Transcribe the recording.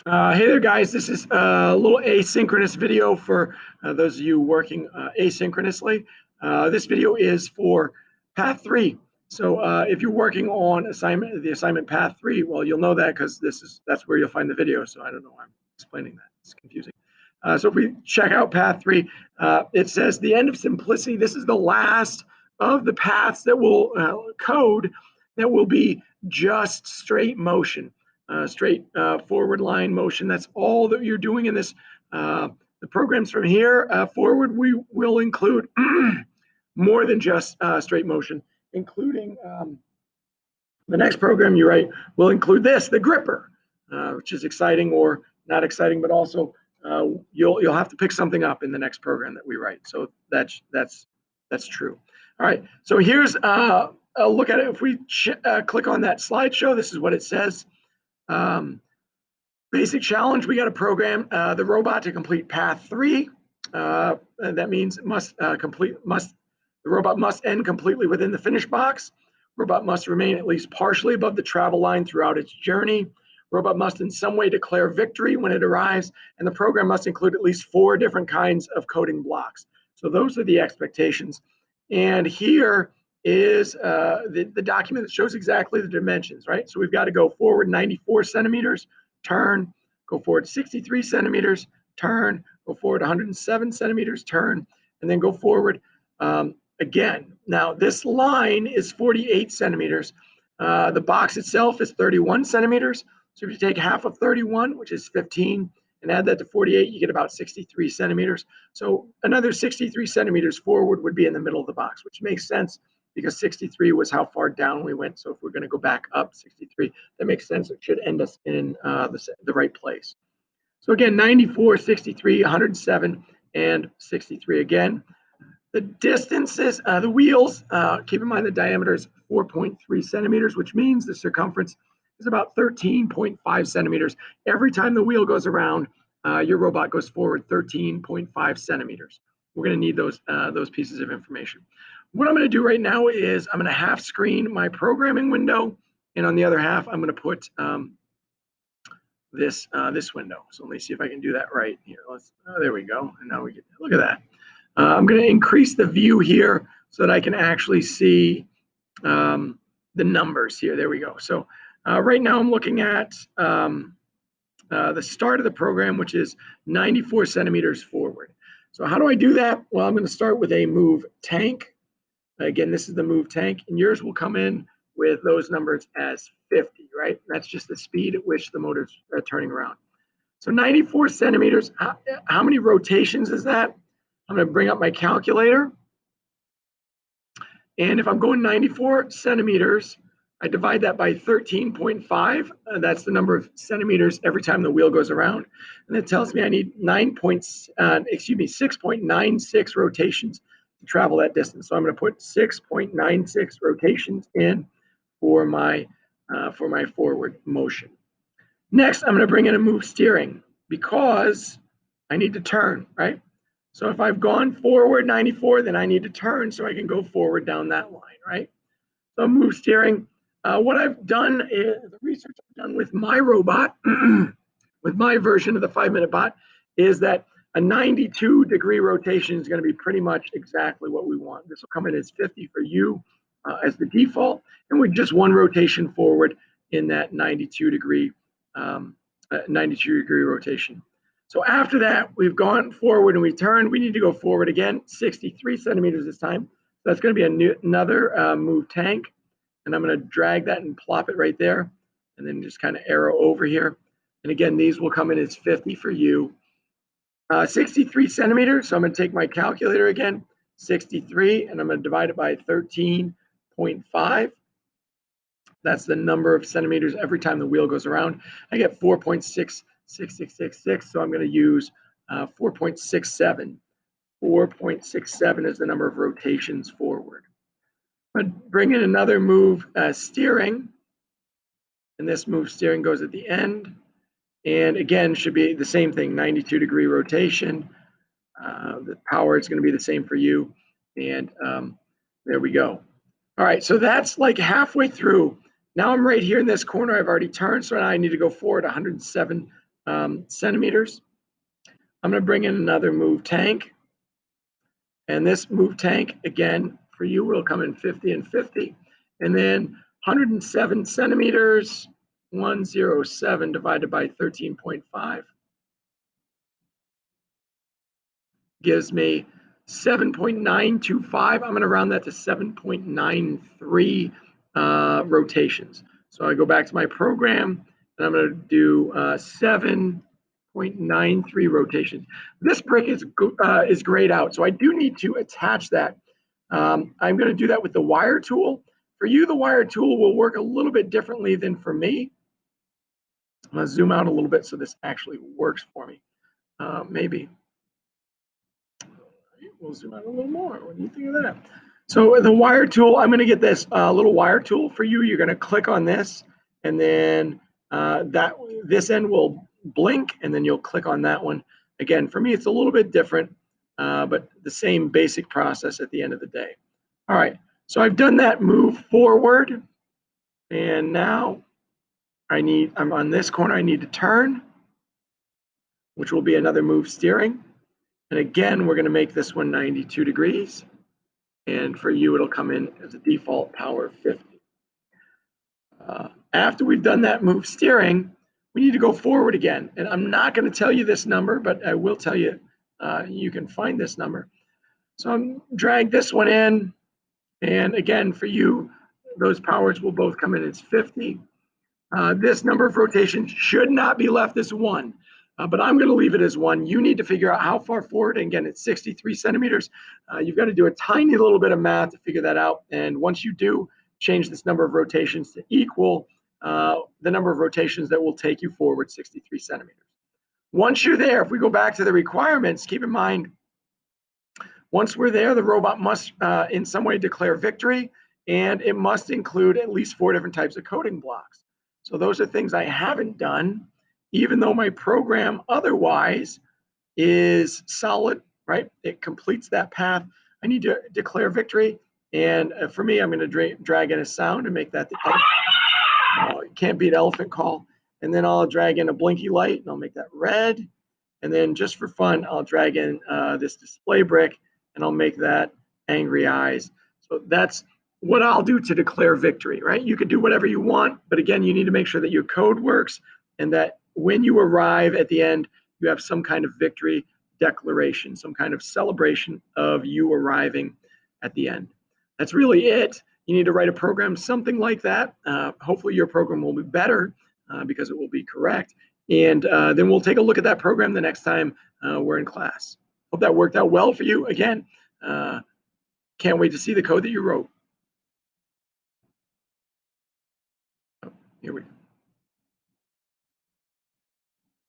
Hey there, guys. This is a little asynchronous video for those of you working asynchronously. This video is for Path 3. So if you're working on the assignment Path 3, well, you'll know that because that's where you'll find the video. So I don't know why I'm explaining that. It's confusing. So if we check out Path 3, it says the end of simplicity. This is the last of the paths that will code that will be just straight motion. Straight forward line motion. That's all that you're doing in this. The programs from here forward, we will include more than just straight motion, including the next program you write will include this, the gripper, which is exciting or not exciting, but also you'll have to pick something up in the next program that we write. So that's true. All right. So here's a look at it. If we click on that slideshow, this is what it says. Basic challenge, we got to program the robot to complete path 3. That means the robot must end completely within the finish box. Robot must remain at least partially above the travel line throughout its journey. Robot must in some way declare victory when it arrives, and the program must include at least 4 different kinds of coding blocks. So those are the expectations. And here is the document that shows exactly the dimensions, right? So we've got to go forward 94 centimeters, turn, go forward 63 centimeters, turn, go forward 107 centimeters, turn, and then go forward again. Now, this line is 48 centimeters. The box itself is 31 centimeters. So if you take half of 31, which is 15, and add that to 48, you get about 63 centimeters. So another 63 centimeters forward would be in the middle of the box, which makes sense because 63 was how far down we went. So if we're going to go back up 63, that makes sense. It should end us in the right place. So again, 94, 63, 107, and 63 again. The distances, the wheels, keep in mind the diameter is 4.3 centimeters, which means the circumference is about 13.5 centimeters. Every time the wheel goes around, your robot goes forward 13.5 centimeters. We're going to need those pieces of information. What I'm going to do right now is I'm going to half screen my programming window, and on the other half, I'm going to put this window. So let me see if I can do that right here. There we go. And now we get, look at that. I'm going to increase the view here so that I can actually see the numbers here. There we go. So right now I'm looking at the start of the program, which is 94 centimeters forward. So how do I do that? Well, I'm going to start with a move tank. Again, this is the move tank, and yours will come in with those numbers as 50, right? That's just the speed at which the motor's turning around. So 94 centimeters, how many rotations is that? I'm going to bring up my calculator. And if I'm going 94 centimeters, I divide that by 13.5. That's the number of centimeters every time the wheel goes around. And it tells me I need 6.96 rotations to travel that distance. So I'm going to put 6.96 rotations in for my forward motion. Next, I'm going to bring in a move steering because I need to turn, right? So if I've gone forward 94, then I need to turn so I can go forward down that line, right? So move steering. What I've done is the research I've done with my robot, with my version of the 5-minute bot, is that a 92-degree rotation is going to be pretty much exactly what we want. This will come in as 50 for you as the default, and with just one rotation forward in that 92-degree rotation. So after that, we've gone forward and we turned. We need to go forward again, 63 centimeters this time. So that's going to be another move tank. And I'm going to drag that and plop it right there. And then just kind of arrow over here. And again, these will come in as 50 for you. 63 centimeters. So I'm going to take my calculator again, 63, and I'm going to divide it by 13.5. That's the number of centimeters every time the wheel goes around. I get 4.66666, so I'm going to use 4.67. 4.67 is the number of rotations forward. I'm going to bring in another move steering, and this move steering goes at the end. And again, should be the same thing, 92-degree rotation. The power is going to be the same for you. And there we go. All right, so that's like halfway through. Now I'm right here in this corner. I've already turned, so now I need to go forward 107 centimeters. I'm going to bring in another move tank. And this move tank, again, for you, will come in 50 and 50. And then 107 centimeters, 107 divided by 13.5 gives me 7.925. I'm going to round that to 7.93 rotations. So I go back to my program, and I'm going to do 7.93 rotations. This brick is grayed out, so I do need to attach that. I'm going to do that with the wire tool. For you, the wire tool will work a little bit differently than for me. I'm going to zoom out a little bit so this actually works for me. Maybe. We'll zoom out a little more. What do you think of that? So the wire tool, I'm going to get this little wire tool for you. You're going to click on this, and then this end will blink, and then you'll click on that one. Again, for me, it's a little bit different, but the same basic process at the end of the day. All right, so I've done that move forward, and now I'm on this corner. I need to turn, which will be another move steering. And again, we're going to make this one 92 degrees. And for you, it'll come in as a default power of 50. After we've done that move steering, we need to go forward again. And I'm not going to tell you this number, but I will tell you, you can find this number. So I'm drag this one in. And again, for you, those powers will both come in as 50. This number of rotations should not be left as 1. But I'm going to leave it as 1. You need to figure out how far forward. And again, it's 63 centimeters. You've got to do a tiny little bit of math to figure that out. And once you do, change this number of rotations to equal the number of rotations that will take you forward 63 centimeters. Once you're there, if we go back to the requirements, keep in mind, once we're there, the robot must in some way declare victory, and it must include at least 4 different types of coding blocks. So those are things I haven't done, even though my program otherwise is solid, right? It completes that path. I need to declare victory. And for me, I'm going to drag in a sound and make that the you can't beat elephant call. And then I'll drag in a blinky light and I'll make that red. And then just for fun, I'll drag in this display brick and I'll make that angry eyes. So that's what I'll do to declare victory, right? You can do whatever you want, but again, you need to make sure that your code works and that when you arrive at the end, you have some kind of victory declaration, some kind of celebration of you arriving at the end. That's really it. You need to write a program, something like that. Hopefully your program will be better because it will be correct. And then we'll take a look at that program the next time we're in class. Hope that worked out well for you. Again, can't wait to see the code that you wrote. Oh, here we go.